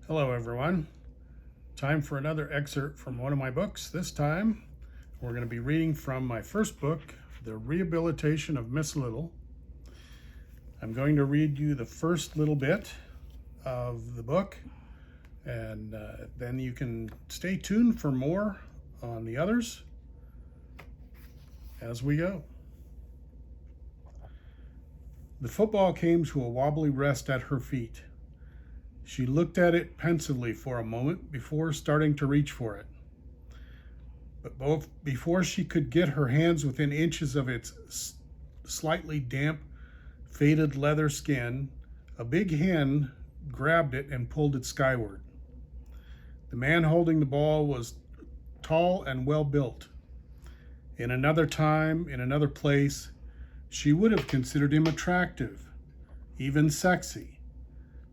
Hello everyone. Time for another excerpt from one of my books. This time we're going to be reading from my first book, The Rehabilitation of Miss Little. I'm going to read you the first little bit of the book, and then you can stay tuned for more on the others as we go. The football came to a wobbly rest at her feet. She looked at it pensively for a moment before starting to reach for it. But before she could get her hands within inches of its slightly damp, faded leather skin, a big hand grabbed it and pulled it skyward. The man holding the ball was tall and well built. In another time, in another place, she would have considered him attractive, even sexy.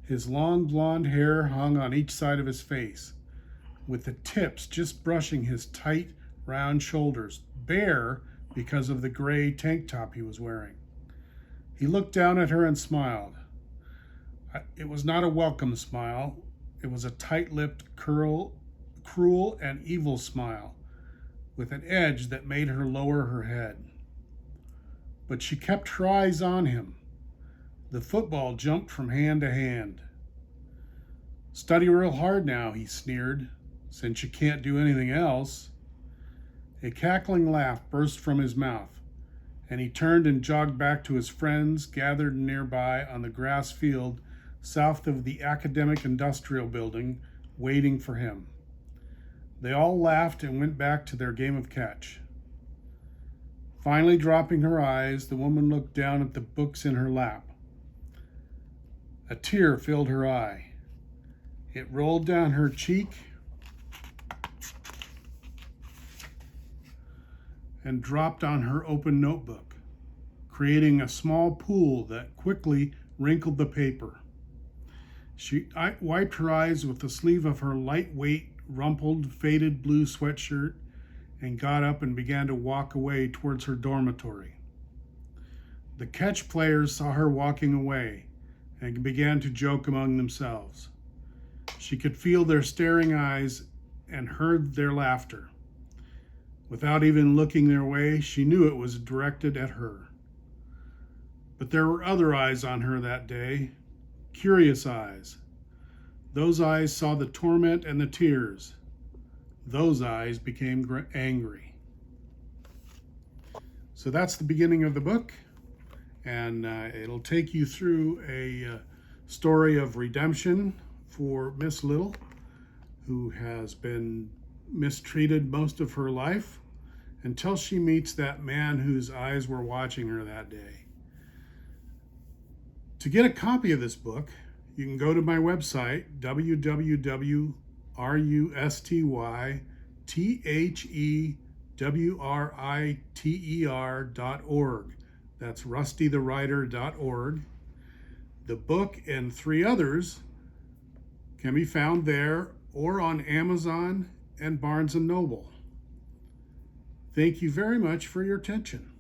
His long blonde hair hung on each side of his face, with the tips just brushing his tight, round shoulders, bare because of the gray tank top he was wearing. He looked down at her and smiled. It was not a welcome smile. It was a tight-lipped, cruel and evil smile, with an edge that made her lower her head. But she kept her eyes on him. The football jumped from hand to hand. "Study real hard now," he sneered, "since you can't do anything else." A cackling laugh burst from his mouth, and he turned and jogged back to his friends gathered nearby on the grass field south of the Academic Industrial Building, waiting for him. They all laughed and went back to their game of catch. Finally dropping her eyes, the woman looked down at the books in her lap. A tear filled her eye. It rolled down her cheek and dropped on her open notebook, creating a small pool that quickly wrinkled the paper. She wiped her eyes with the sleeve of her lightweight, rumpled, faded blue sweatshirt and got up and began to walk away towards her dormitory. The catch players saw her walking away and began to joke among themselves. She could feel their staring eyes and heard their laughter. Without even looking their way, she knew it was directed at her. But there were other eyes on her that day, curious eyes. Those eyes saw the torment and the tears. Those eyes became angry. So that's the beginning of the book. And it'll take you through a story of redemption for Miss Little, who has been mistreated most of her life until she meets that man whose eyes were watching her that day. To get a copy of this book, you can go to my website, www.rustywriter.org. That's rustythewriter.org. The book and 3 others can be found there or on Amazon and Barnes & Noble. Thank you very much for your attention.